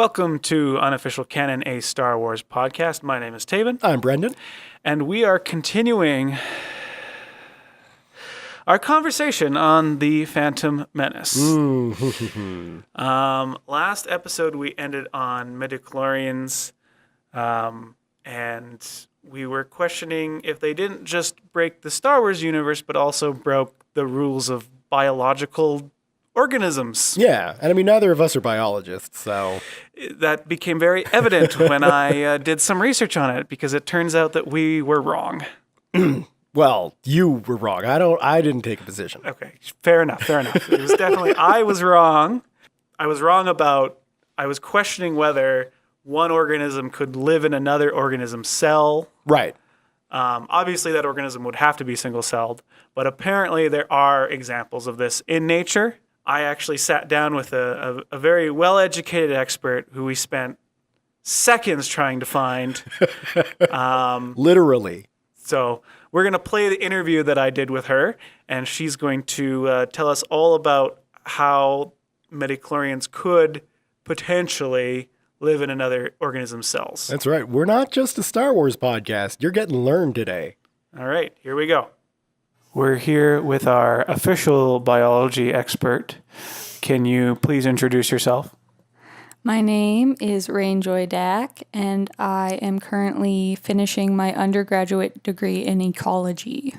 Welcome to Unofficial Canon, a Star Wars podcast. My name is Tavin. I'm Brendan. And we are continuing our conversation on the Phantom Menace. Last episode, we ended on midichlorians, and we were questioning if they didn't just break the Star Wars universe, but also broke the rules of biological organisms. Yeah, and I mean, neither of us are biologists, so... That became very evident when I did some research on it, because it turns out that we were wrong. Well, you were wrong. I didn't take a position. Okay, fair enough. It was definitely, I was wrong. I was questioning whether one organism could live in another organism's cell. Right. Obviously, that organism would have to be single-celled, but apparently there are examples of this in nature. I actually sat down with a very well-educated expert who we spent seconds trying to find. Literally. So we're going to play the interview that I did with her, and she's going to tell us all about how midichlorians could potentially live in another organism's cells. That's right. We're not just a Star Wars podcast. You're getting learned today. All right, here we go. We're here with our official biology expert. Can you please introduce yourself? My name is Rainjoy Dack, and I am currently finishing my undergraduate degree in ecology.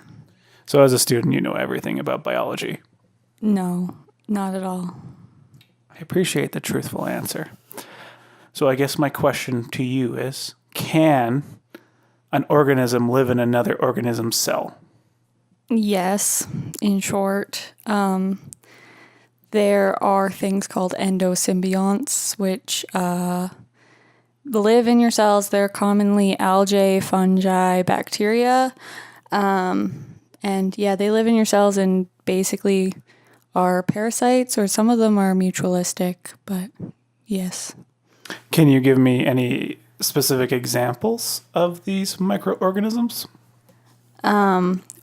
So as a student, you know everything about biology. No, not at all. I appreciate the truthful answer. So I guess my question to you is, can an organism live in another organism's cell? Yes, in short. There are things called endosymbionts, which live in your cells. They're commonly algae, fungi, bacteria. And yeah, they live in your cells and basically are parasites, or some of them are mutualistic, but yes. Can you give me any specific examples of these microorganisms?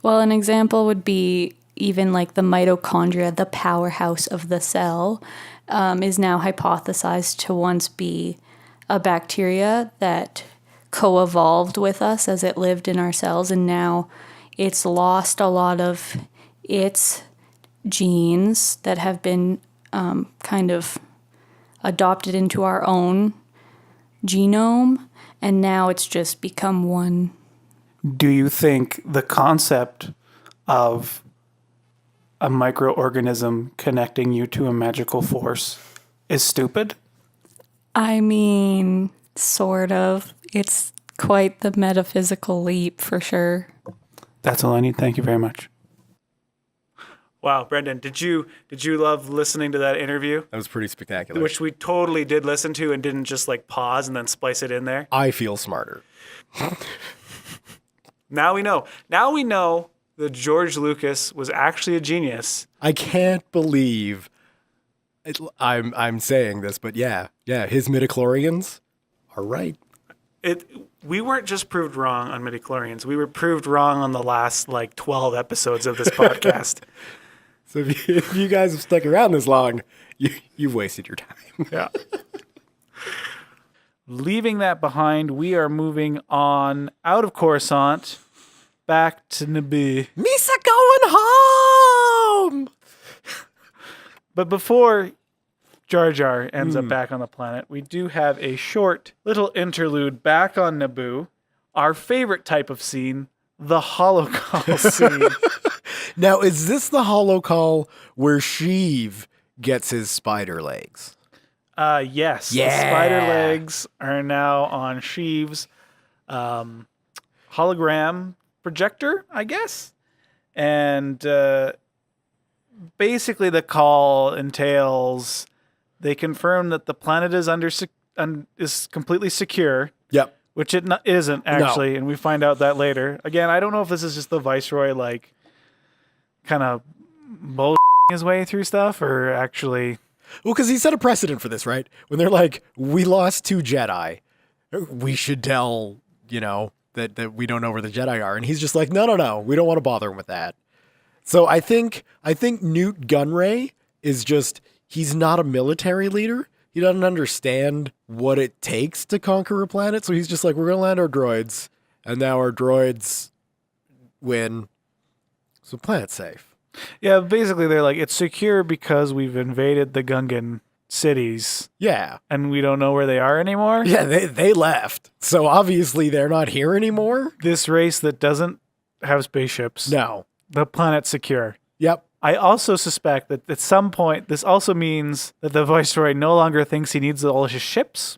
Well, an example would be even like the mitochondria, the powerhouse of the cell, is now hypothesized to once be a bacteria that co-evolved with us as it lived in our cells, and now it's lost a lot of its genes that have been kind of adopted into our own genome, and now it's just become one. Do you think the concept of a microorganism connecting you to a magical force is stupid? I mean, sort of. It's quite the metaphysical leap, for sure. That's all I need. Thank you very much. Wow, Brendan, did you love listening to that interview? That was pretty spectacular. Which we totally did listen to and didn't just like pause and then splice it in there. I feel smarter. Now we know. Now we know that George Lucas was actually a genius. I can't believe I'm saying this, but yeah, his midichlorians are right. We weren't just proved wrong on midichlorians. We were proved wrong on the last 12 episodes of this podcast. So if you guys have stuck around this long, you've wasted your time. Yeah. Leaving that behind, we are moving on out of Coruscant, back to Naboo. Misa going home! But before Jar Jar ends up back on the planet, we do have a short little interlude back on Naboo. Our favorite type of scene, the holocall scene. Now, is this the holocall where Sheev gets his spider legs? Yes. Yeah. The spider legs are now on Sheev's hologram projector, I guess. And basically the call entails they confirm that the planet is is completely secure. Yep. Which it isn't, actually, and we find out that later. Again, I don't know if this is just the Viceroy, kind of bull his way through stuff, or actually... Well, because he set a precedent for this, right? When they're like, we lost 2 Jedi. We should tell, that we don't know where the Jedi are. And he's just like, no. We don't want to bother him with that. So I think Newt Gunray is just, he's not a military leader. He doesn't understand what it takes to conquer a planet, so he's just like, we're going to land our droids, and now our droids win, so the planet's safe. Yeah, basically they're like, it's secure because we've invaded the Gungan cities Yeah. and we don't know where they are anymore. Yeah, they left, so obviously they're not here anymore. This race that doesn't have spaceships, No. the planet's secure. Yep. I also suspect that at some point, this also means that the Viceroy no longer thinks he needs all his ships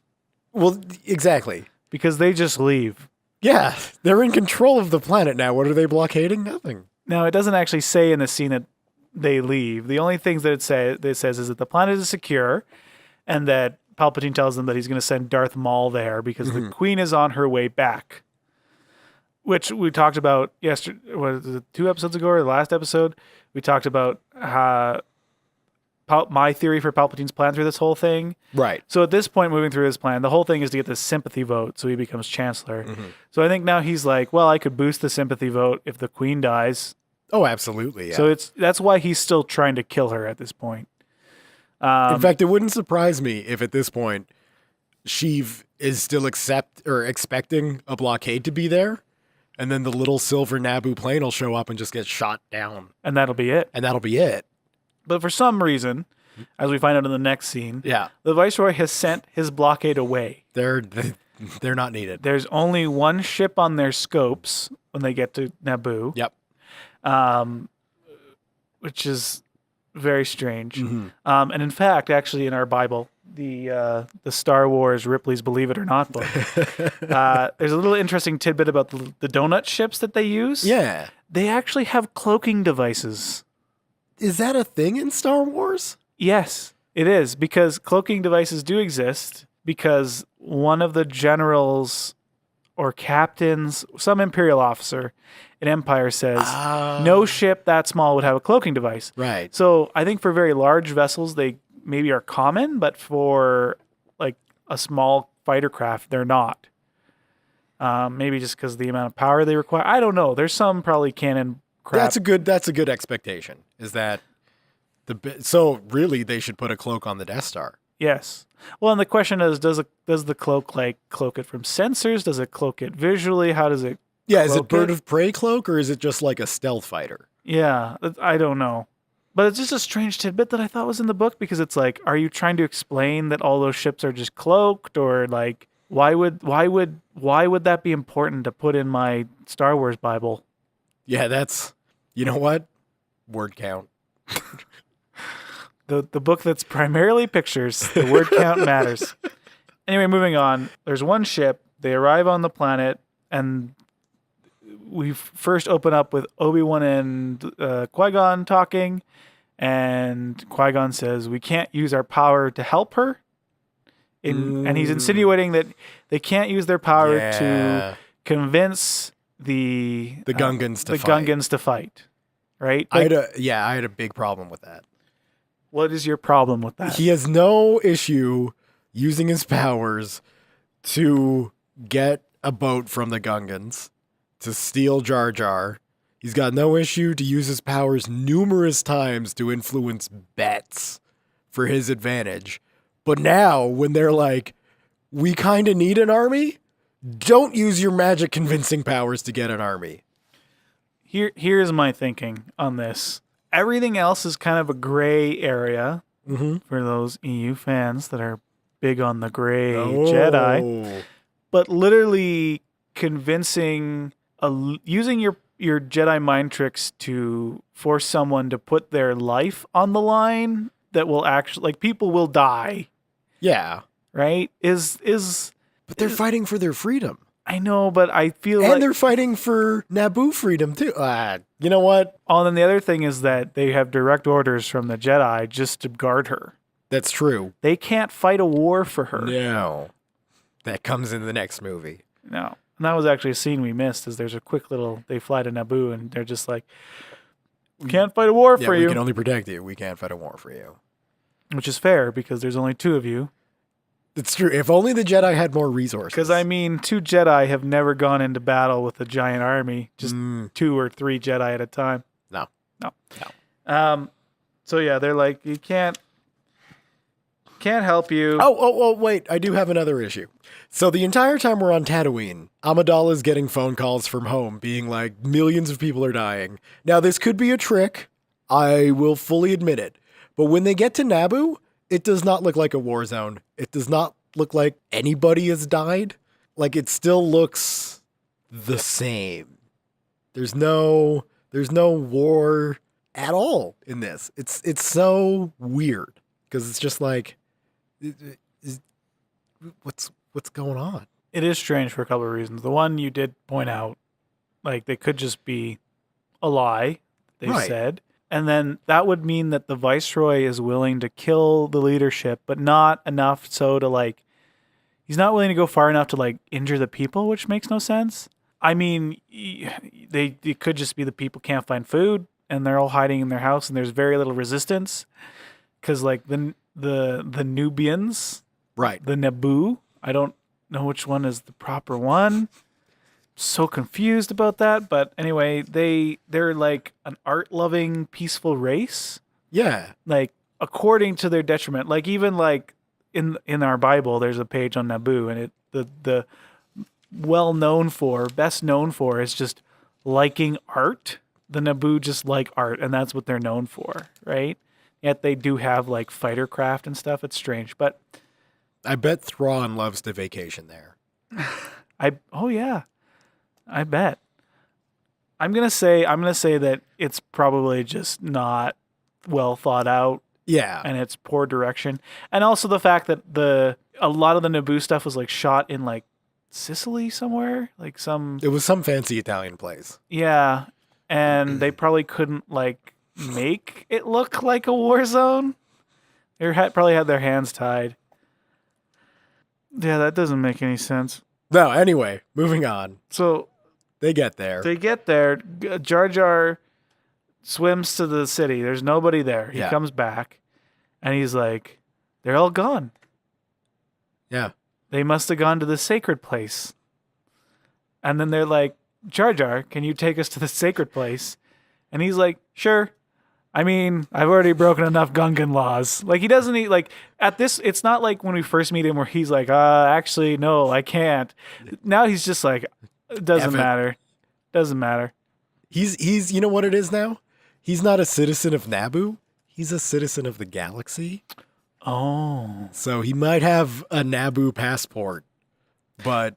Well, exactly. because they just leave. Yeah, they're in control of the planet now. What are they blockading? Nothing. Now, it doesn't actually say in the scene that they leave. The only things that it says is that the planet is secure and that Palpatine tells them that he's going to send Darth Maul there because the Queen is on her way back, which we talked about yesterday. Was it 2 episodes ago or the last episode? We talked about my theory for Palpatine's plan through this whole thing. Right. So at this point, moving through his plan, the whole thing is to get this sympathy vote so he becomes Chancellor. So I think now he's like, well, I could boost the sympathy vote if the Queen dies. Oh, absolutely. Yeah. So that's why he's still trying to kill her at this point. In fact, it wouldn't surprise me if at this point Sheev is still expecting a blockade to be there, and then the little silver Naboo plane will show up and just get shot down, And that'll be it. and that'll be it. But for some reason, as we find out in the next scene, Yeah, the Viceroy has sent his blockade away. they're not needed. There's only one ship on their scopes when they get to Naboo, Yep. which is very strange. And in fact, actually, in our Bible, the Star Wars Ripley's Believe It or Not book, there's a little interesting tidbit about the donut ships that they use. Yeah. They actually have cloaking devices. Is that a thing in Star Wars? Yes, it is, because cloaking devices do exist because one of the generals or captains, some Imperial officer in Empire says no ship that small would have a cloaking device. Right. So I think for very large vessels, they maybe are common, but for like a small fighter craft, they're not. Maybe just because of the amount of power they require. I don't know. There's some probably canon crap. That's a good expectation. Is that so really they should put a cloak on the Death Star. Yes. Well, and the question is, does the cloak cloak it from sensors? Does it cloak it visually? How does it? Yeah, is it cloak bird of prey cloak or is it just like a stealth fighter? Yeah, I don't know. But it's just a strange tidbit that I thought was in the book because it's like, are you trying to explain that all those ships are just cloaked, or like why would that be important to put in my Star Wars Bible? Yeah, that's, you know what? Word count. The book that's primarily pictures, the word count matters. Anyway, moving on. There's one ship. They arrive on the planet, and we first open up with Obi-Wan and Qui-Gon talking, and Qui-Gon says, we can't use our power to help her. And he's insinuating that they can't use their power to convince the Gungans to the fight. Gungans to fight. Right? I had a big problem with that. What is your problem with that? He has no issue using his powers to get a boat from the Gungans, to steal Jar Jar. He's got no issue to use his powers numerous times to influence bets for his advantage. But now, when they're like, we kind of need an army, don't use your magic convincing powers to get an army. Here's my thinking on this. Everything else is kind of a gray area for those EU fans that are big on the gray Jedi. But literally convincing, using your Jedi mind tricks to force someone to put their life on the line that will actually, like, people will die. Yeah. Right? But they're fighting for their freedom. I know, but I feel And like... they're fighting for Naboo freedom, too. You know what? Oh, and then the other thing is that they have direct orders from the Jedi just to guard her. That's true. They can't fight a war for her. No. That comes in the next movie. No. And that was actually a scene we missed, is there's a quick little... They fly to Naboo, and they're just like, we can't fight a war for you. We can only protect you. We can't fight a war for you. Which is fair, because there's only 2 of you. It's true. If only the Jedi had more resources. Because, I mean, 2 Jedi have never gone into battle with a giant army. Just 2 or 3 Jedi at a time. No. So, yeah, they're like, you can't Can't help you. Oh, wait. I do have another issue. So the entire time we're on Tatooine, Amidala's getting phone calls from home being like, millions of people are dying. Now, this could be a trick. I will fully admit it. But when they get to Naboo, it does not look like a war zone. It does not look like anybody has died. Like, it still looks the same. There's no war at all in this. It's so weird because it's just like, what's going on? It is strange for a couple of reasons. The one you did point out, like they could just be a lie, they Right. said. And then that would mean that the viceroy is willing to kill the leadership, but not enough so to like, he's not willing to go far enough to like injure the people, which makes no sense. I mean, it could just be the people can't find food and they're all hiding in their house and there's very little resistance. Because like the Nubians, Right. the Naboo, I don't know which one is the proper one. So confused about that, but anyway, they're like an art-loving, peaceful race. Yeah. Like according to their detriment. Like even like in our Bible, there's a page on Naboo, and it the best known for is just liking art. The Naboo just like art, and that's what they're known for, right? Yet they do have like fighter craft and stuff. It's strange, but I bet Thrawn loves to vacation there. I bet. I'm gonna say that it's probably just not well thought out, Yeah. and it's poor direction, and also the fact that a lot of the Naboo stuff was like shot in like Sicily somewhere, like some It was some fancy Italian place. yeah, and they probably couldn't like make it look like a war zone. They probably had their hands tied. Yeah, that doesn't make any sense. No, anyway, moving on. So They get there. they get there. Jar Jar swims to the city. There's nobody there. He Yeah. comes back, and he's like, "They're all gone. Yeah. They must have gone to the sacred place." And then they're like, "Jar Jar, can you take us to the sacred place?" And he's like, "Sure. I mean, I've already broken enough Gungan laws." Like he doesn't need like at this. It's not like when we first meet him where he's like, actually, no, I can't." Now he's just like, "It doesn't F it. matter. Doesn't matter." He's you know what it is now? He's not a citizen of Naboo. He's a citizen of the galaxy. Oh, So he might have a Naboo passport, but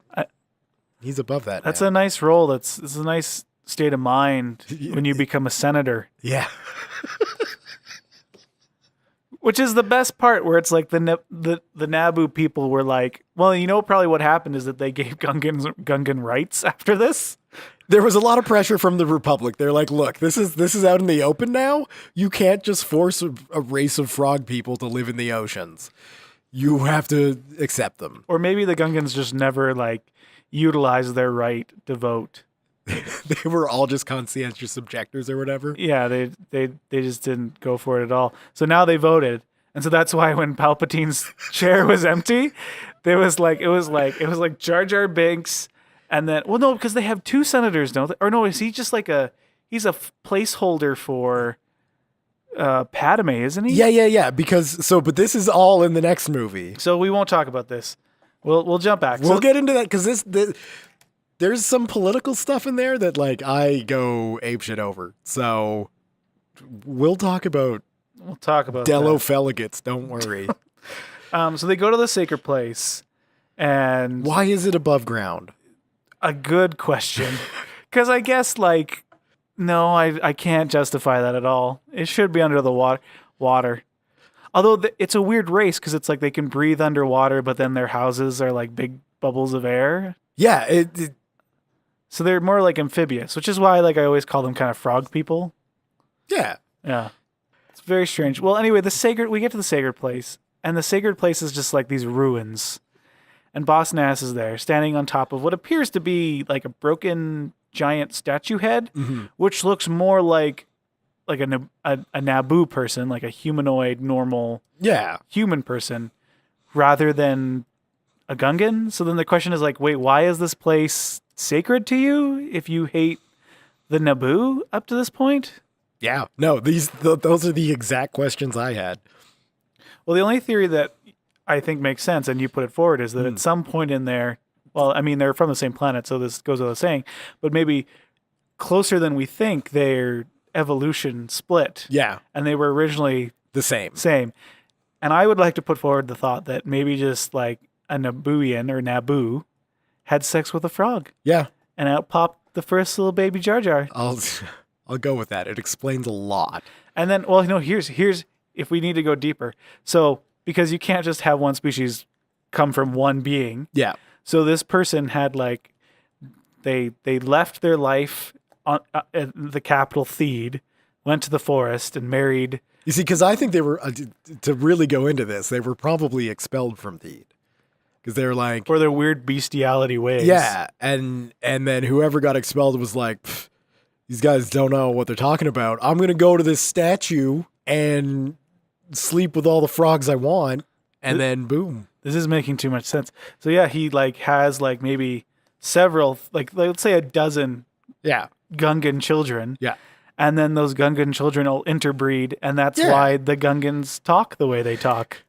he's above that. that's now. a nice role. It's a nice state of mind when you become a senator, Yeah. which is the best part. Where it's like the Naboo people were like, well, you know, probably what happened is that they gave Gungan rights after this. There was a lot of pressure from the Republic. They're like, look, this is out in the open now. You can't just force a race of frog people to live in the oceans. You have to accept them. Or maybe the Gungans just never like utilized their right to vote. They were all just conscientious objectors or whatever. Yeah, they just didn't go for it at all. So now they voted. And so that's why when Palpatine's chair was empty, it was like Jar Jar Binks and then well no, because they have two senators, don't they? Or no, is he just like he's a placeholder for Padme, isn't he? Yeah. But this is all in the next movie. So we won't talk about this. We'll jump back. We'll get into that because there's some political stuff in there that like I go apeshit over. So we'll talk about that. Dello Feligates. Don't worry. So they go to the sacred place, and Why is it above ground? a good question, because I guess like no, I can't justify that at all. It should be under the water. Although it's a weird race because it's like they can breathe underwater, but then their houses are like big bubbles of air. Yeah, So they're more like amphibious, which is why like I always call them kind of frog people. yeah. Yeah. It's very strange. Well, anyway, we get to the sacred place, and the sacred place is just like these ruins. And Boss Nass is there, standing on top of what appears to be like a broken giant statue head, which looks more like a Naboo person, like a humanoid, normal Yeah. human person, rather than a Gungan. So then the question is like, wait, why is this place sacred to you if you hate the Naboo up to this point? Yeah. No, those are the exact questions I had. Well, the only theory that I think makes sense, and you put it forward, is that at some point in there, well, I mean, they're from the same planet, so this goes without saying, but maybe closer than we think, their evolution split. Yeah. And they were originally The same. same. And I would like to put forward the thought that maybe just like a Nabooian or Naboo had sex with a frog, Yeah. and out popped the first little baby Jar Jar. I'll go with that. It explains a lot. And then, well, here's if we need to go deeper. So because you can't just have one species come from one being. Yeah. So this person had like they left their life on at the capital Theed, went to the forest and married. You see, because I think they were, to really go into this, they were probably expelled from Theed. Because they're like... For their weird bestiality ways. Yeah, and then whoever got expelled was like, these guys don't know what they're talking about. I'm going to go to this statue and sleep with all the frogs I want, and then boom. This is making too much sense. So yeah, he like has like maybe several, like let's say a dozen Yeah. Gungan children. Yeah. And then those Gungan children will interbreed, and that's why the Gungans talk the way they talk.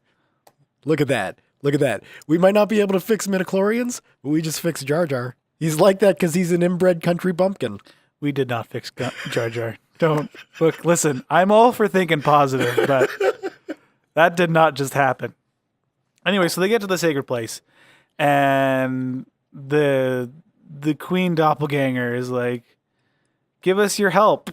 Look at that. Look at that. We might not be able to fix midichlorians, but we just fix Jar Jar. He's like that because he's an inbred country bumpkin. We did not fix Jar Jar. Don't look. Listen, I'm all for thinking positive, but that did not just happen. Anyway, so they get to the sacred place, and the queen doppelganger is like, "Give us your help,"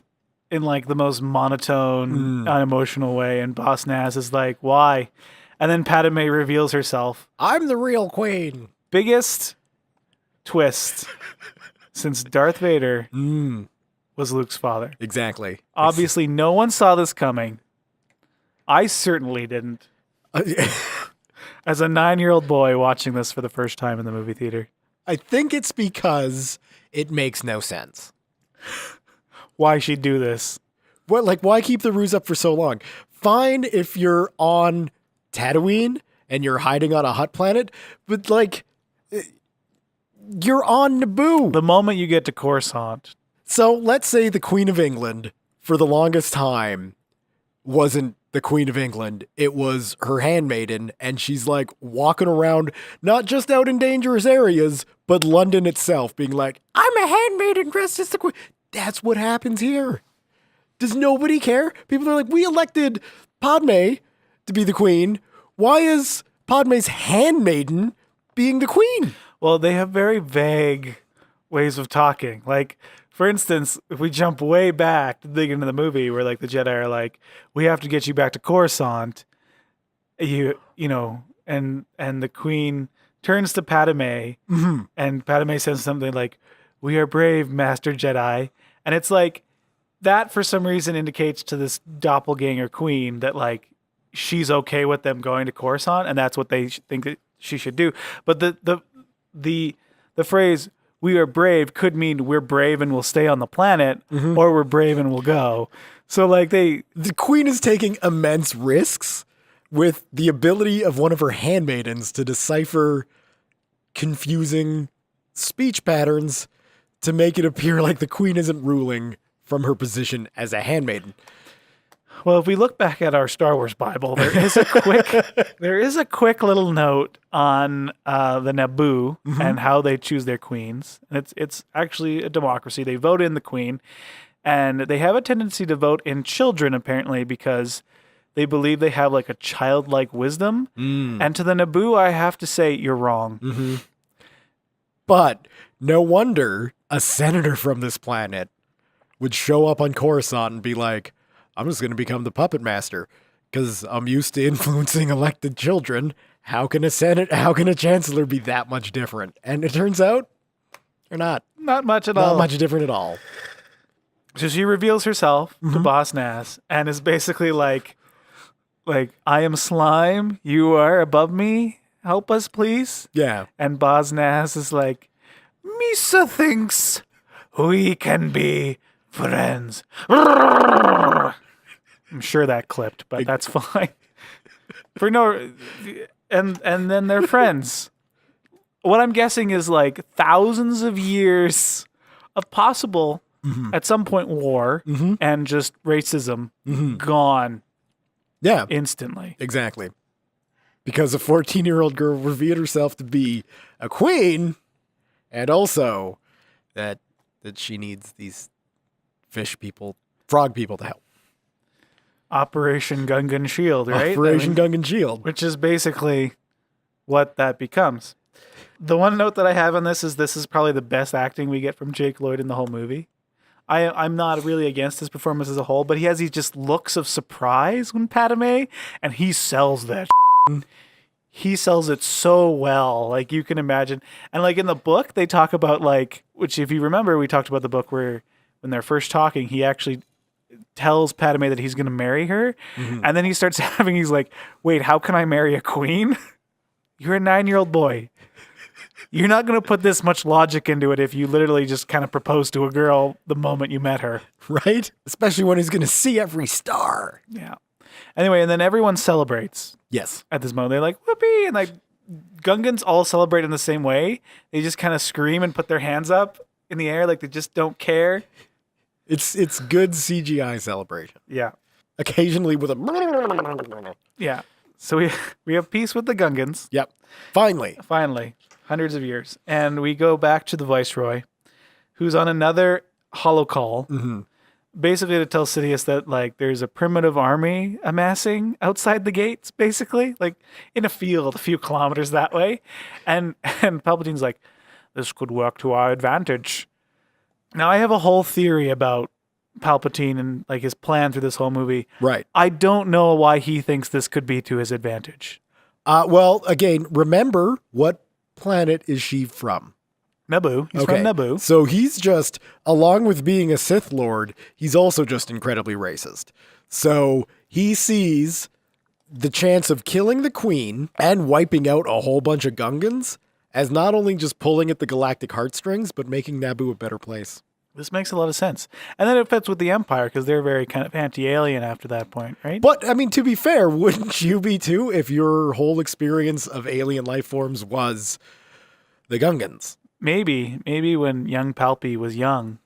in like the most monotone, unemotional way, and Boss Nass is like, "Why?" And then Padme reveals herself. I'm the real queen. Biggest twist since Darth Vader was Luke's father. Exactly. Obviously, no one saw this coming. I certainly didn't. As a 9-year-old boy watching this for the first time in the movie theater. I think it's because it makes no sense. Why she'd do this. What, like, why keep the ruse up for so long? Fine if you're on Tatooine and you're hiding on a hut planet, but like, you're on Naboo. The moment you get to Coruscant. So let's say the Queen of England, for the longest time, wasn't the Queen of England. It was her handmaiden, and she's like walking around, not just out in dangerous areas, but London itself, being like, I'm a handmaiden dressed as the Queen. That's what happens here. Does nobody care? People are like, we elected Padme to be the queen. Why is Padme's handmaiden being the queen? Well, they have very vague ways of talking. Like, for instance, if we jump way back to dig into the movie where like the Jedi are like, we have to get you back to Coruscant, you know, and the queen turns to Padme and Padme says something like, we are brave, Master Jedi. And it's like, that for some reason indicates to this doppelganger queen that like she's okay with them going to Coruscant, and that's what they think that she should do. But the phrase "we are brave" could mean we're brave and we'll stay on the planet, or we're brave and we'll go. So like the queen is taking immense risks with the ability of one of her handmaidens to decipher confusing speech patterns to make it appear like the queen isn't ruling from her position as a handmaiden. Well, if we look back at our Star Wars Bible, there is a quick little note on the Naboo and how they choose their queens. And it's actually a democracy. They vote in the queen, and they have a tendency to vote in children apparently because they believe they have like a childlike wisdom. And to the Naboo, I have to say you're wrong. But no wonder a senator from this planet would show up on Coruscant and be like, I'm just going to become the puppet master because I'm used to influencing elected children. How can a chancellor be that much different? And it turns out they're not. Not much at all. Not much different at all. So she reveals herself to Boss Nass and is basically like, I am slime. You are above me. Help us, please. Yeah. And Boss Nass is like, Misa thinks we can be friends. I'm sure that clipped, but that's fine. And then they're friends. What I'm guessing is like thousands of years of possible, at some point, war and just racism gone. Yeah. Instantly. Exactly. because a 14-year-old girl revealed herself to be a queen, and also that she needs these frog people to help. Operation Gungan Shield, right? Operation Gungan Shield. Which is basically what that becomes. The one note that I have on this is probably the best acting we get from Jake Lloyd in the whole movie. I'm not really against his performance as a whole, but he has these just looks of surprise when Padme, and he sells that. He sells it so well, like you can imagine. And like in the book, they talk about like, which if you remember, we talked about the book where when they're first talking, he actually tells Padme that he's going to marry her. And then he starts he's like, wait, how can I marry a queen? You're a 9-year-old boy. You're not going to put this much logic into it if you literally just kind of propose to a girl the moment you met her. Right? Especially when he's going to see every star. Yeah. Anyway, and then everyone celebrates. Yes. At this moment. They're like, whoopee! And like, Gungans all celebrate in the same way. They just kind of scream and put their hands up in the air like they just don't care. It's good CGI celebration. Yeah. Occasionally with a... Yeah. So we have peace with the Gungans. Yep. Finally. Hundreds of years. And we go back to the Viceroy, who's on another holocall, basically to tell Sidious that like there's a primitive army amassing outside the gates, basically, like in a field a few kilometers that way. And Palpatine's like, this could work to our advantage. Now I have a whole theory about Palpatine and like his plan through this whole movie. Right. I don't know why he thinks this could be to his advantage. Well, again, remember, what planet is she from? Naboo. He's from Naboo. So he's just, along with being a Sith Lord, he's also just incredibly racist. So he sees the chance of killing the Queen and wiping out a whole bunch of Gungans as not only just pulling at the galactic heartstrings, but making Naboo a better place. This makes a lot of sense. And then it fits with the Empire because they're very kind of anti-alien after that point, right? But, I mean, to be fair, wouldn't you be too if your whole experience of alien life forms was the Gungans? Maybe when young Palpy was young,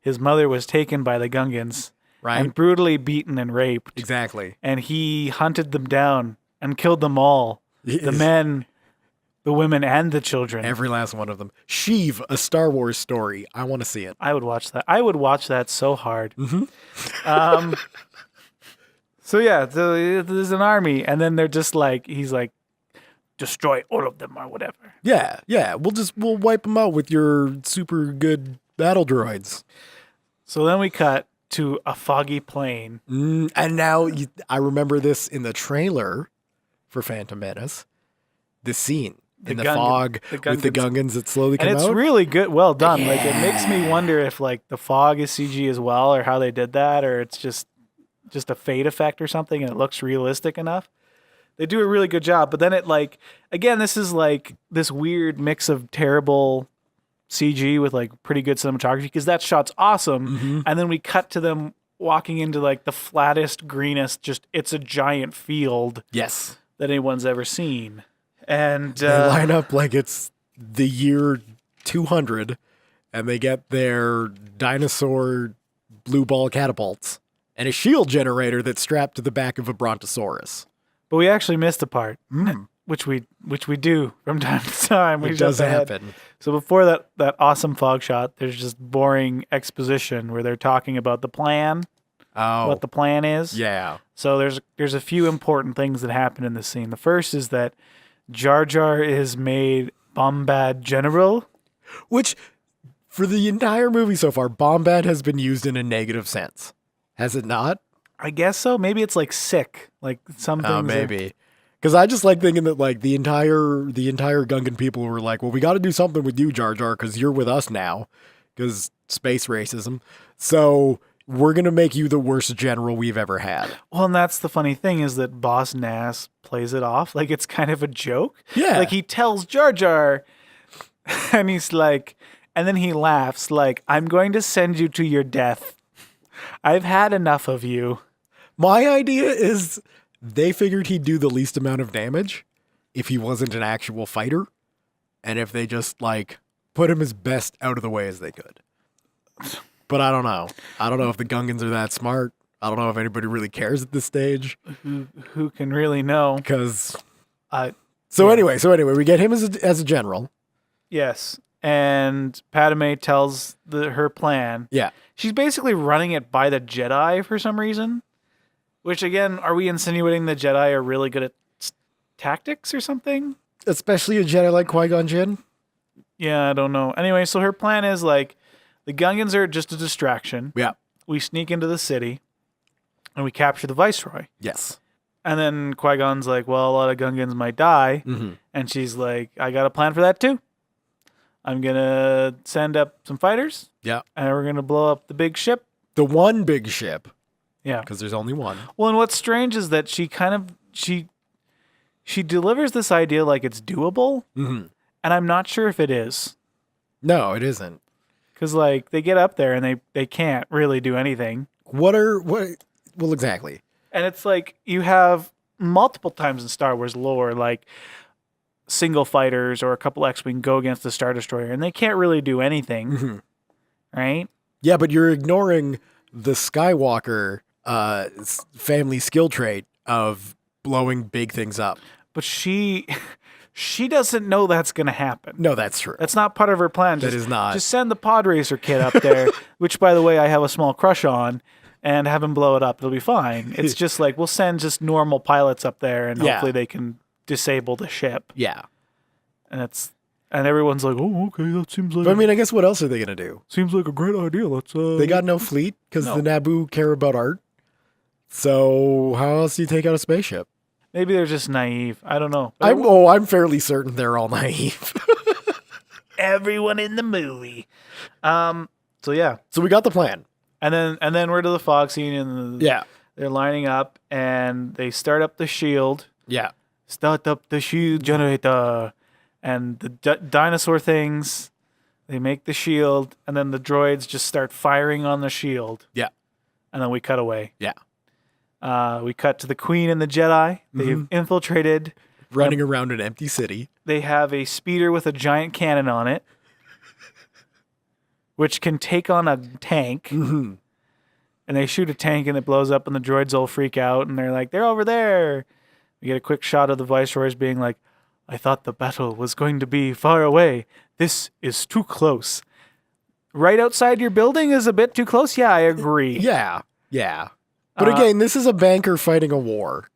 his mother was taken by the Gungans and brutally beaten and raped. Exactly. And he hunted them down and killed them all. The men, the women, and the children. Every last one of them. Sheev, a Star Wars story. I want to see it. I would watch that. I would watch that so hard. So yeah, there's an army, and then they're just like, he's like, destroy all of them or whatever. Yeah. We'll wipe them out with your super good battle droids. So then we cut to a foggy plain. And now I remember this in the trailer for Phantom Menace. The scene in the fog with the Gungans that slowly come out. And it's really good. Well done. Yeah. Like it makes me wonder if like the fog is CG as well or how they did that or it's just a fade effect or something and it looks realistic enough. They do a really good job. But then it like, again, this is like this weird mix of terrible CG with like pretty good cinematography because that shot's awesome. And then we cut to them walking into like the flattest, greenest, just it's a giant field. Yes. That anyone's ever seen. And they line up like it's the year 200 and they get their dinosaur blue ball catapults and a shield generator that's strapped to the back of a brontosaurus. But we actually missed a part, which we do from time to time. It does happen. So before that awesome fog shot, there's just boring exposition where they're talking about the plan, what the plan is. Yeah. So there's a few important things that happen in this scene. The first is that Jar Jar is made Bombad General. Which, for the entire movie so far, Bombad has been used in a negative sense. Has it not? I guess so. Maybe it's like sick. Like some things. Oh, maybe. Because I just like thinking that like the entire Gungan people were like, well, we got to do something with you, Jar Jar, because you're with us now. Because space racism. So we're going to make you the worst general we've ever had. Well, and that's the funny thing is that Boss Nass plays it off like it's kind of a joke. Yeah. Like he tells Jar Jar and he's like, and then he laughs like, I'm going to send you to your death. I've had enough of you. My idea is they figured he'd do the least amount of damage if he wasn't an actual fighter. And if they just like put him as best out of the way as they could. But I don't know. I don't know if the Gungans are that smart. I don't know if anybody really cares at this stage. Who can really know? Because So anyway, we get him as a general. Yes. And Padme tells her plan. Yeah. She's basically running it by the Jedi for some reason. Which, again, are we insinuating the Jedi are really good at tactics or something? Especially a Jedi like Qui-Gon Jinn. Yeah, I don't know. Anyway, so her plan is like, the Gungans are just a distraction. Yeah. We sneak into the city, and we capture the Viceroy. Yes. And then Qui-Gon's like, well, a lot of Gungans might die. Mm-hmm. And she's like, I got a plan for that too. I'm going to send up some fighters. Yeah. And we're going to blow up the big ship. The one big ship. Yeah. Because there's only one. Well, and what's strange is that she kind of, she delivers this idea like it's doable. Mm-hmm. And I'm not sure if it is. No, it isn't. Because, like, they get up there and they can't really do anything. Well, exactly. And it's like you have multiple times in Star Wars lore, like single fighters or a couple X-Wing go against the Star Destroyer, and they can't really do anything, Mm-hmm. right? Yeah, but you're ignoring the Skywalker family skill trait of blowing big things up. But she doesn't know that's going to happen. No, that's true. That's not part of her plan. That is not. Just send the pod racer kid up there, which, by the way, I have a small crush on, and have him blow it up. It'll be fine. It's just like, we'll send just normal pilots up there, and hopefully they can disable the ship. Yeah. And everyone's like, oh, okay, that seems like... But I mean, I guess what else are they going to do? Seems like a great idea. Let's... They got no fleet because No. the Naboo care about art. So how else do you take out a spaceship? Maybe they're just naive. I don't know. I'm fairly certain they're all naive. Everyone in the movie. So yeah. So we got the plan. And then we're to the fog scene, and they're lining up, and they start up the shield. Yeah. Start up the shield generator. And the dinosaur things, they make the shield, and then the droids just start firing on the shield. Yeah. And then we cut away. Yeah. We cut to the Queen and the Jedi. They've infiltrated. Running around an empty city. They have a speeder with a giant cannon on it, which can take on a tank. Mm-hmm. And they shoot a tank, and it blows up, and the droids all freak out, and they're like, they're over there. We get a quick shot of the Viceroys being like, I thought the battle was going to be far away. This is too close. Right outside your building is a bit too close? Yeah, I agree. Yeah. Yeah. But again, this is a banker fighting a war.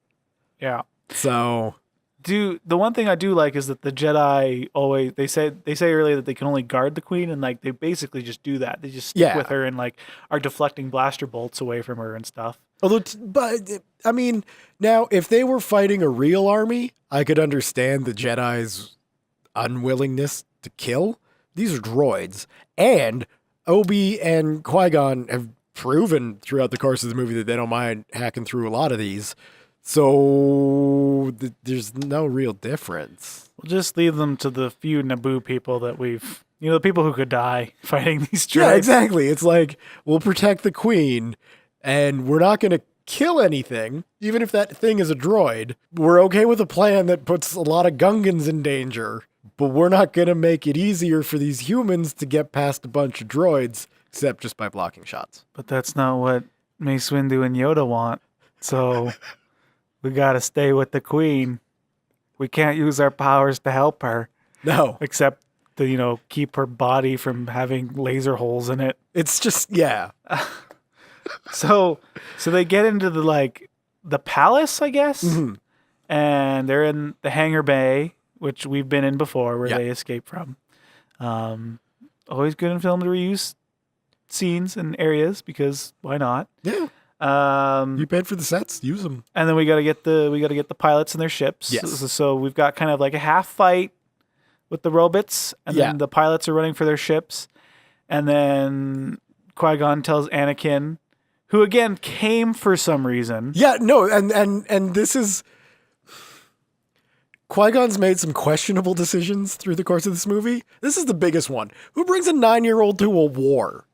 Yeah. So The one thing I do like is that the Jedi always they say earlier that they can only guard the Queen, and like they basically just do that. They just stick with her and like are deflecting blaster bolts away from her and stuff. although, but I mean, now if they were fighting a real army, I could understand the Jedi's unwillingness to kill. These are droids, and Obi and Qui-Gon have proven throughout the course of the movie that they don't mind hacking through a lot of these. So there's no real difference. We'll just leave them to the few Naboo people that we've, the people who could die fighting these droids. Yeah, exactly. It's like, we'll protect the Queen, and we're not going to kill anything, even if that thing is a droid. We're okay with a plan that puts a lot of Gungans in danger, but we're not going to make it easier for these humans to get past a bunch of droids, except just by blocking shots. But that's not what Mace Windu and Yoda want. So we got to stay with the Queen. We can't use our powers to help her, No. except to, keep her body from having laser holes in it. It's just, yeah. So they get into the palace, I guess, Mhm. and they're in the hangar bay, which we've been in before, where Yeah. they escape from. Always good in film to reuse scenes and areas, because why not? Yeah. Um, You paid for the sets, use them. and then we got to get the pilots and their ships. Yes. So we've got kind of like a half fight with the robots, and Yeah. then the pilots are running for their ships, and then Qui-Gon tells Anakin, who again came for some reason. Yeah, no, and this is... Qui-Gon's made some questionable decisions through the course of this movie. This is the biggest one. Who brings a 9-year-old to a war?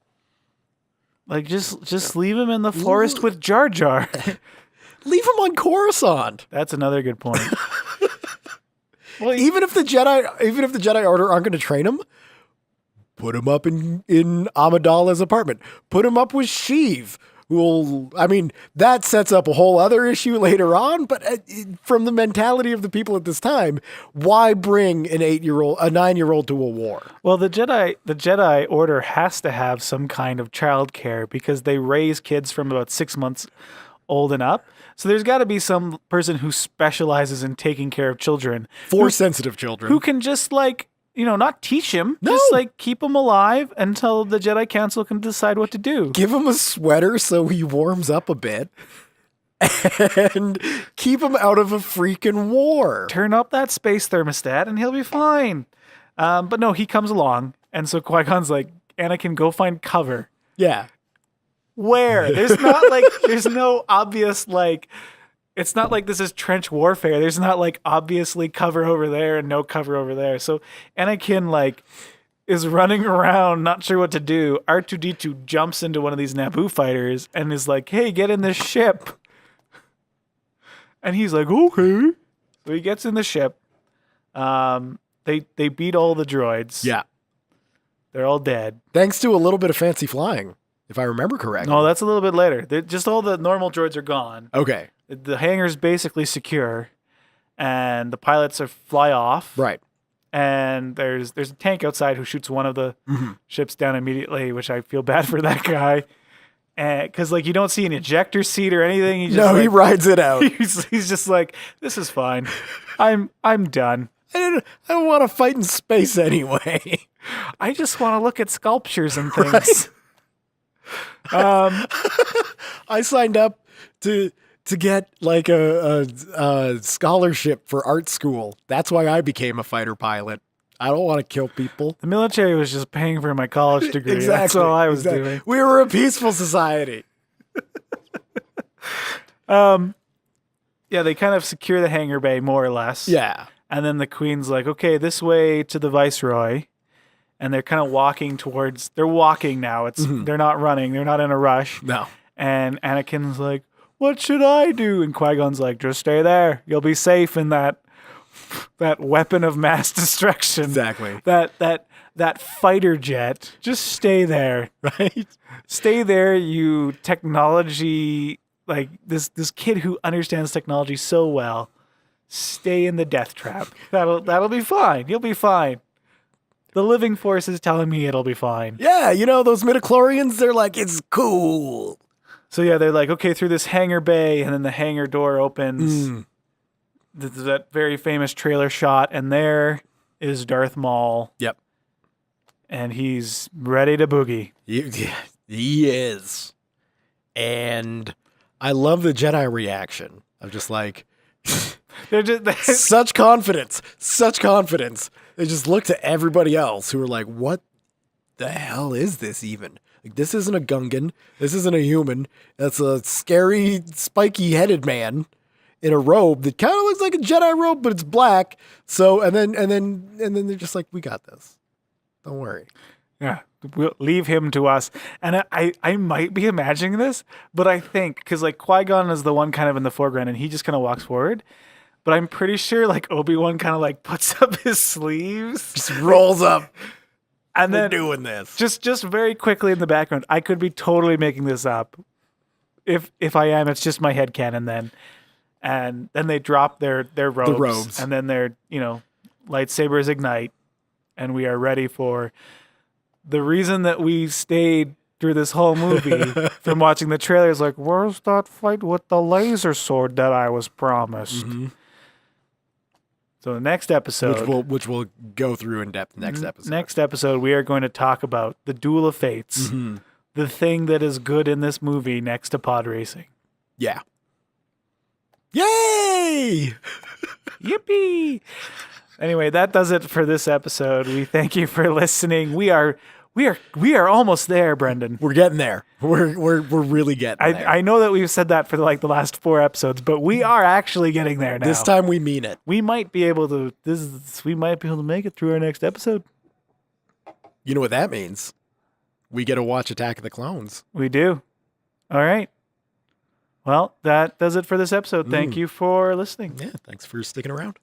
Like, just leave him in the forest with Jar Jar. Leave him on Coruscant. That's another good point. Well, Even if the Jedi Order aren't going to train him, put him up in Amidala's apartment. Put him up with Sheev. I mean, that sets up a whole other issue later on, but from the mentality of the people at this time, why bring a 9-year-old to a war? Well, the Jedi Order has to have some kind of childcare because they raise kids from about 6 months old and up. So there's got to be some person who specializes in taking care of children. For sensitive children. Who can just not teach him, No. just keep him alive until the Jedi Council can decide what to do. Give him a sweater so he warms up a bit. And keep him out of a freaking war. Turn up that space thermostat and he'll be fine. But no, he comes along. And so Qui-Gon's like, Anakin, go find cover. Yeah. Where? There's not there's no obvious it's not like this is trench warfare. There's not obviously cover over there and no cover over there. So Anakin is running around, not sure what to do. R2-D2 jumps into one of these Naboo fighters and is like, hey, get in this ship. And he's like, okay. So he gets in the ship. They beat all the droids. Yeah. They're all dead. Thanks to a little bit of fancy flying, if I remember correctly. No, that's a little bit later. Just all the normal droids are gone. Okay. The hangar's basically secure, and the pilots fly off. Right. And there's a tank outside who shoots one of the ships down immediately, which I feel bad for that guy. Because you don't see an ejector seat or anything. He just, he rides it out. He's just like, this is fine. I'm done. I don't want to fight in space anyway. I just want to look at sculptures and things. I signed up to get a scholarship for art school. That's why I became a fighter pilot. I don't want to kill people. The military was just paying for my college degree. Exactly. That's all I was doing. We were a peaceful society. Yeah, they kind of secure the hangar bay more or less. Yeah. And then the Queen's like, okay, this way to the Viceroy. And they're kind of walking towards, they're walking now. They're not running. They're not in a rush. No. And Anakin's like, what should I do? And Qui-Gon's like, just stay there. You'll be safe in that weapon of mass destruction. Exactly. That fighter jet. Just stay there. Right? Stay there, you technology, this kid who understands technology so well. Stay in the death trap. That'll be fine. You'll be fine. The living force is telling me it'll be fine. Yeah, those midichlorians, they're like, it's cool. So yeah, they're like, okay, through this hangar bay, and then the hangar door opens. That very famous trailer shot, and there is Darth Maul. Yep. And he's ready to boogie. He is. And I love the Jedi reaction of just They're such confidence. They just look to everybody else who are like, what the hell is this even? This isn't a Gungan. This isn't a human. That's a scary, spiky-headed man in a robe that kind of looks like a Jedi robe, but it's black. So, and then they're just like, we got this. Don't worry. Yeah, we'll leave him to us. And I might be imagining this, but I think, because Qui-Gon is the one kind of in the foreground, and he just kind of walks forward. But I'm pretty sure Obi-Wan kind of puts up his sleeves. Just rolls up. And We're then doing this. Just very quickly in the background, I could be totally making this up. If I am, it's just my headcanon then. And then they drop their robes. The robes. And then their, lightsabers ignite. And we are ready for the reason that we stayed through this whole movie from watching the trailers. Where's that fight with the laser sword that I was promised? Mm-hmm. So the next episode, which we'll go through in depth next episode. Next episode, we are going to talk about the Duel of Fates, the thing that is good in this movie next to pod racing. Yeah. Yay! Yippee! Anyway, that does it for this episode. We thank you for listening. We are almost there, Brendan. We're getting there. We're really getting there. I know that we've said that for the last 4 episodes, but we are actually getting there now. This time we mean it. We might be able to make it through our next episode. You know what that means? We get to watch Attack of the Clones. We do. All right. Well, that does it for this episode. Thank you for listening. Yeah, thanks for sticking around.